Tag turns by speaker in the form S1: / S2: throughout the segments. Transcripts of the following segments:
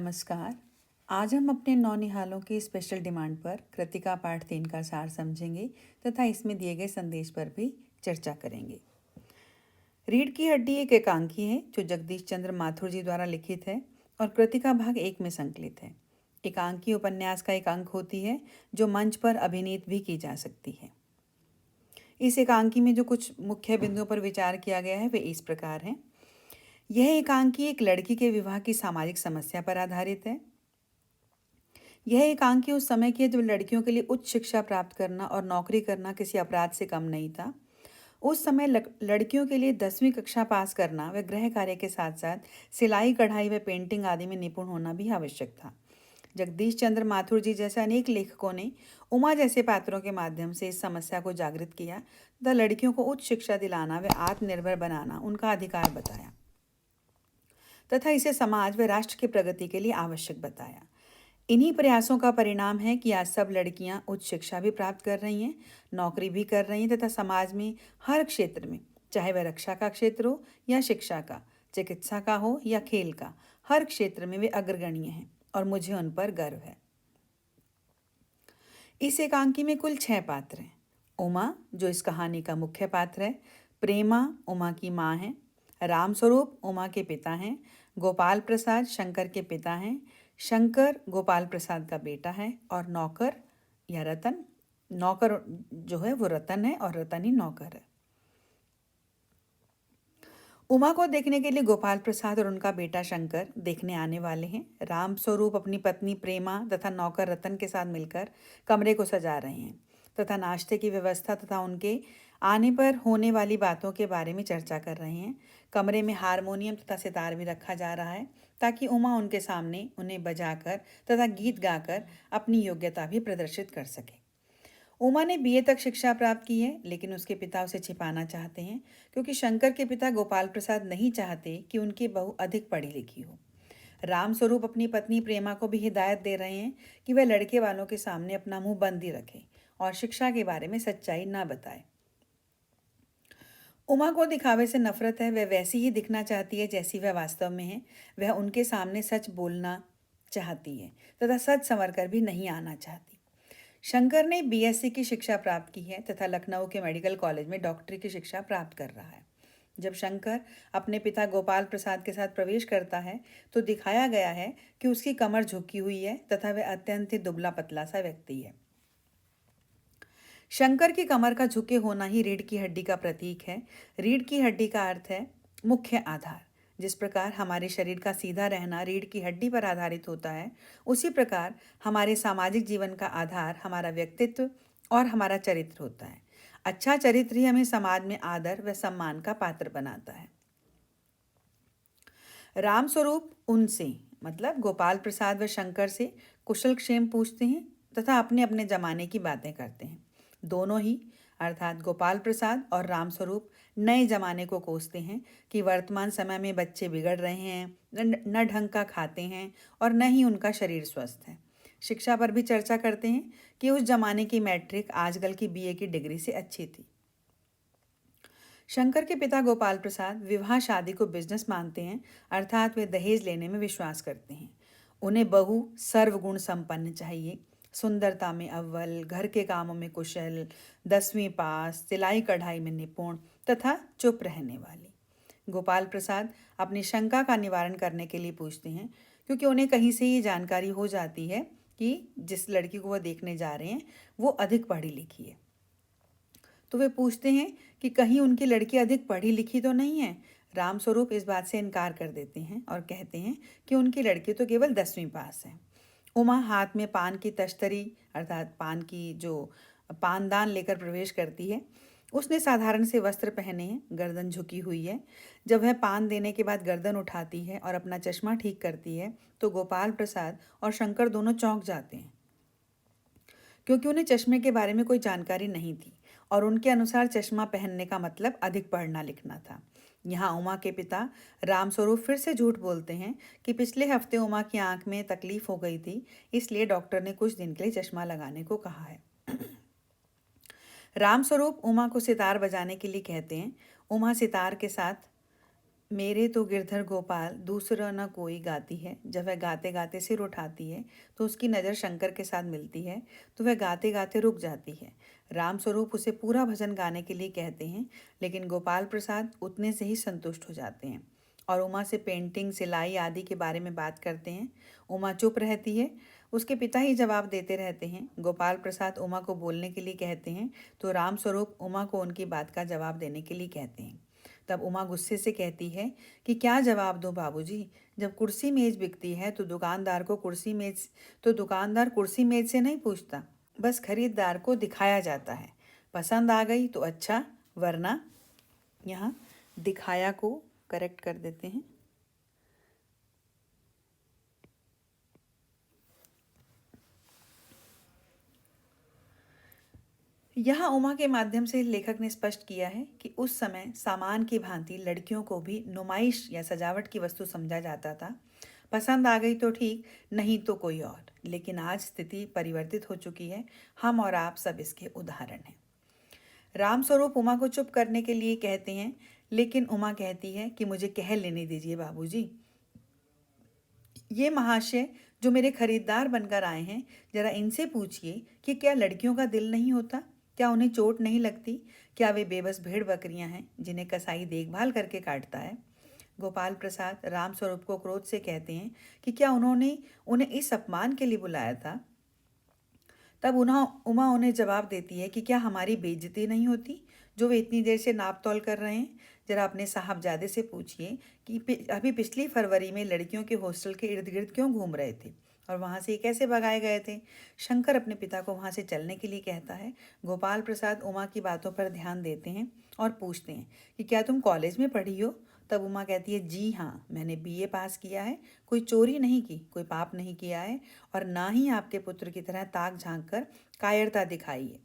S1: नमस्कार। आज हम अपने नौनिहालों की स्पेशल डिमांड पर कृतिका पाठ 3 का सार समझेंगे तथा इसमें दिए गए संदेश पर भी चर्चा करेंगे। रीढ़ की हड्डी एक एकांकी है जो जगदीश चंद्र माथुर जी द्वारा लिखित है और कृतिका भाग 1 में संकलित है। एकांकी उपन्यास का एक अंक होती है जो मंच पर अभिनीत भी की जा सकती है। इस एकांकी में जो कुछ मुख्य बिंदुओं पर विचार किया गया है वे इस प्रकार हैं। यह एकांकी एक लड़की के विवाह की सामाजिक समस्या पर आधारित है। यह एकांकी उस समय की है जब लड़कियों के लिए उच्च शिक्षा प्राप्त करना और नौकरी करना किसी अपराध से कम नहीं था। उस समय लड़कियों के लिए 10वीं कक्षा पास करना व गृह कार्य के साथ साथ सिलाई कढ़ाई व पेंटिंग आदि में निपुण होना भी आवश्यक था। जगदीश चंद्र माथुर जी जैसे अनेक लेखकों ने उमा जैसे पात्रों के माध्यम से इस समस्या को जागृत किया तथा लड़कियों को उच्च शिक्षा दिलाना व आत्मनिर्भर बनाना उनका अधिकार बताया तथा इसे समाज व राष्ट्र की प्रगति के लिए आवश्यक बताया। इन्हीं प्रयासों का परिणाम है कि आज सब लड़कियां उच्च शिक्षा भी प्राप्त कर रही हैं, नौकरी भी कर रही हैं तथा समाज में हर क्षेत्र में, चाहे वह रक्षा का क्षेत्र हो या शिक्षा का, चिकित्सा का हो या खेल का, हर क्षेत्र में वे अग्रगण्य हैं और मुझे उन पर गर्व है। इस एकांकी में कुल 6 पात्र हैं। उमा, जो इस कहानी का मुख्य पात्र है, प्रेमा उमा की माँ है, रामस्वरूप उमा के पिता हैं, गोपाल प्रसाद शंकर के पिता हैं, शंकर गोपाल प्रसाद का बेटा है और नौकर या रतन, नौकर जो है वो रतन है और रतन ही नौकर है। उमा को देखने के लिए गोपाल प्रसाद और उनका बेटा शंकर देखने आने वाले हैं। रामस्वरूप अपनी पत्नी प्रेमा तथा नौकर रतन के साथ मिलकर कमरे को सजा रहे हैं तथा नाश्ते की व्यवस्था तथा उनके आने पर होने वाली बातों के बारे में चर्चा कर रहे हैं। कमरे में हारमोनियम तथा सितार भी रखा जा रहा है ताकि उमा उनके सामने उन्हें बजाकर तथा गीत गाकर अपनी योग्यता भी प्रदर्शित कर सके। उमा ने बीए तक शिक्षा प्राप्त की है, लेकिन उसके पिता उसे छिपाना चाहते हैं क्योंकि शंकर के पिता गोपाल प्रसाद नहीं चाहते कि उनकी बहू अधिक पढ़ी लिखी हो। रामस्वरूप अपनी पत्नी प्रेमा को भी हिदायत दे रहे हैं कि वह लड़के वालों के सामने अपना मुंह बंद ही रखे और शिक्षा के बारे में सच्चाई ना बताए। उमा को दिखावे से नफरत है, वह वैसी ही दिखना चाहती है जैसी वह वास्तव में है। वह उनके सामने सच बोलना चाहती है तथा सच संवर कर भी नहीं आना चाहती। शंकर ने बीएससी की शिक्षा प्राप्त की है तथा लखनऊ के मेडिकल कॉलेज में डॉक्टरी की शिक्षा प्राप्त कर रहा है। जब शंकर अपने पिता गोपाल प्रसाद के साथ प्रवेश करता है तो दिखाया गया है कि उसकी कमर झुकी हुई है तथा वह अत्यंत ही दुबला पतला सा व्यक्ति है। शंकर की कमर का झुके होना ही रीढ़ की हड्डी का प्रतीक है। रीढ़ की हड्डी का अर्थ है मुख्य आधार। जिस प्रकार हमारे शरीर का सीधा रहना रीढ़ की हड्डी पर आधारित होता है, उसी प्रकार हमारे सामाजिक जीवन का आधार हमारा व्यक्तित्व और हमारा चरित्र होता है। अच्छा चरित्र ही हमें समाज में आदर व सम्मान का पात्र बनाता है। रामस्वरूप उनसे मतलब गोपाल प्रसाद व शंकर से कुशल क्षेम पूछते हैं तथा अपने अपने जमाने की बातें करते हैं। दोनों ही अर्थात गोपाल प्रसाद और रामस्वरूप नए जमाने को कोसते हैं कि वर्तमान समय में बच्चे बिगड़ रहे हैं, न ढंग का खाते हैं और न ही उनका शरीर स्वस्थ है। शिक्षा पर भी चर्चा करते हैं कि उस जमाने की मैट्रिक आजकल की बीए की डिग्री से अच्छी थी। शंकर के पिता गोपाल प्रसाद विवाह शादी को बिजनेस मानते हैं, अर्थात वे दहेज लेने में विश्वास करते हैं। उन्हें बहू सर्वगुण संपन्न चाहिए, सुंदरता में अव्वल, घर के कामों में कुशल, 10वीं पास, सिलाई कढ़ाई में निपुण तथा चुप रहने वाली। गोपाल प्रसाद अपनी शंका का निवारण करने के लिए पूछते हैं क्योंकि उन्हें कहीं से ये जानकारी हो जाती है कि जिस लड़की को वह देखने जा रहे हैं वो अधिक पढ़ी लिखी है। तो वे पूछते हैं कि कहीं उनकी लड़की अधिक पढ़ी लिखी तो नहीं है। रामस्वरूप इस बात से इनकार कर देते हैं और कहते हैं कि उनकी लड़की तो केवल 10वीं पास है। उमा हाथ में पान की तश्तरी अर्थात पान की जो पानदान लेकर प्रवेश करती है। उसने साधारण से वस्त्र पहने हैं, गर्दन झुकी हुई है। जब वह पान देने के बाद गर्दन उठाती है और अपना चश्मा ठीक करती है तो गोपाल प्रसाद और शंकर दोनों चौंक जाते हैं क्योंकि उन्हें चश्मे के बारे में कोई जानकारी नहीं थी और उनके अनुसार चश्मा पहनने का मतलब अधिक पढ़ना लिखना था। यहाँ उमा के पिता रामस्वरूप फिर से झूठ बोलते हैं कि पिछले हफ्ते उमा की आंख में तकलीफ हो गई थी, इसलिए डॉक्टर ने कुछ दिन के लिए चश्मा लगाने को कहा है। रामस्वरूप उमा को सितार बजाने के लिए कहते हैं। उमा सितार के साथ मेरे तो गिरधर गोपाल दूसरा न कोई गाती है। जब वह गाते गाते सिर उठाती है तो उसकी नज़र शंकर के साथ मिलती है तो वह गाते गाते रुक जाती है। राम स्वरूप उसे पूरा भजन गाने के लिए कहते हैं, लेकिन गोपाल प्रसाद उतने से ही संतुष्ट हो जाते हैं और उमा से पेंटिंग, सिलाई आदि के बारे में बात करते हैं। उमा चुप रहती है, उसके पिता ही जवाब देते रहते हैं। गोपाल प्रसाद उमा को बोलने के लिए कहते हैं तो राम स्वरूप उमा को उनकी बात का जवाब देने के लिए कहते हैं। तब उमा गुस्से से कहती है कि क्या जवाब दूं बाबूजी, जब कुर्सी मेज बिकती है तो दुकानदार कुर्सी मेज से नहीं पूछता, बस खरीदार को दिखाया जाता है। पसंद आ गई तो अच्छा, वरना। यहाँ दिखाया को करेक्ट कर देते हैं। यहाँ उमा के माध्यम से लेखक ने स्पष्ट किया है कि उस समय सामान की भांति लड़कियों को भी नुमाइश या सजावट की वस्तु समझा जाता था। पसंद आ गई तो ठीक, नहीं तो कोई और। लेकिन आज स्थिति परिवर्तित हो चुकी है। हम और आप सब इसके उदाहरण हैं। रामस्वरूप उमा को चुप करने के लिए कहते हैं, लेकिन उमा कहती है कि मुझे कह लेने दीजिए बाबूजी। ये महाशय जो मेरे खरीदार बनकर आए हैं, जरा इनसे पूछिए कि क्या लड़कियों का दिल नहीं होता? क्या उन्हें चोट नहीं लगती? क्या वे बेबस भेड़ बकरियां हैं जिन्हें कसाई देखभाल करके काटता है? गोपाल प्रसाद रामस्वरूप को क्रोध से कहते हैं कि क्या उन्होंने उन्हें इस अपमान के लिए बुलाया था? तब उमा उन्हें जवाब देती है कि क्या हमारी बेइज्जती नहीं होती जो वे इतनी देर से नाप तौल कर रहे हैं? जरा अपने साहबजादे से पूछिए कि अभी पिछली फरवरी में लड़कियों के हॉस्टल के इर्द गिर्द क्यों घूम रहे थे और वहाँ से कैसे भगाए गए थे। शंकर अपने पिता को वहाँ से चलने के लिए कहता है। गोपाल प्रसाद उमा की बातों पर ध्यान देते हैं और पूछते हैं कि क्या तुम कॉलेज में पढ़ी हो? तब उमा कहती है, जी हाँ, मैंने बीए पास किया है, कोई चोरी नहीं की, कोई पाप नहीं किया है और ना ही आपके पुत्र की तरह ताक झांक कर कायरता दिखाई है।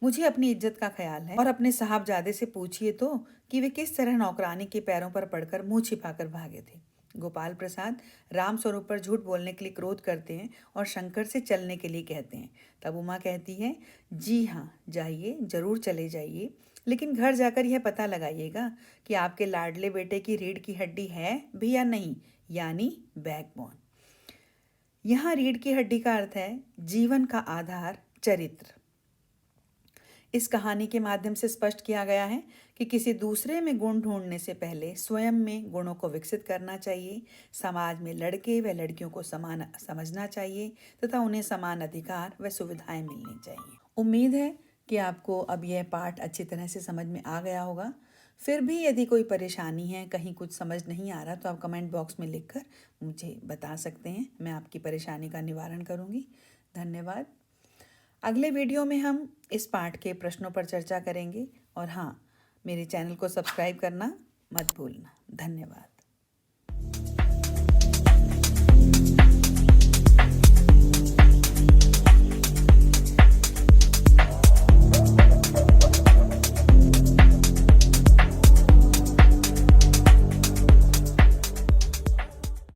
S1: मुझे अपनी इज्जत का ख्याल है और अपने साहबजादे से पूछिए तो कि वे किस तरह नौकरानी के पैरों पर पड़कर मुंह छिपाकर भागे थे। गोपाल प्रसाद रामस्वरूप पर झूठ बोलने के लिए क्रोध करते हैं और शंकर से चलने के लिए कहते हैं। तब उमा कहती है, जी हाँ, जाइए, जरूर चले जाइए, लेकिन घर जाकर यह पता लगाइएगा कि आपके लाडले बेटे की रीढ़ की हड्डी है भी या नहीं, यानी बैकबोन। यहाँ रीढ़ की हड्डी का अर्थ है जीवन का आधार, चरित्र। इस कहानी के माध्यम से स्पष्ट किया गया है कि किसी दूसरे में गुण ढूंढने से पहले स्वयं में गुणों को विकसित करना चाहिए। समाज में लड़के व लड़कियों को समान समझना चाहिए तथा उन्हें समान अधिकार व सुविधाएं मिलनी चाहिए। उम्मीद है कि आपको अब यह पाठ अच्छी तरह से समझ में आ गया होगा। फिर भी यदि कोई परेशानी है, कहीं कुछ समझ नहीं आ रहा, तो आप कमेंट बॉक्स में लिखकर मुझे बता सकते हैं। मैं आपकी परेशानी का निवारण करूँगी। धन्यवाद। अगले वीडियो में हम इस पाठ के प्रश्नों पर चर्चा करेंगे और हाँ, मेरे चैनल को सब्सक्राइब करना मत भूलना। धन्यवाद।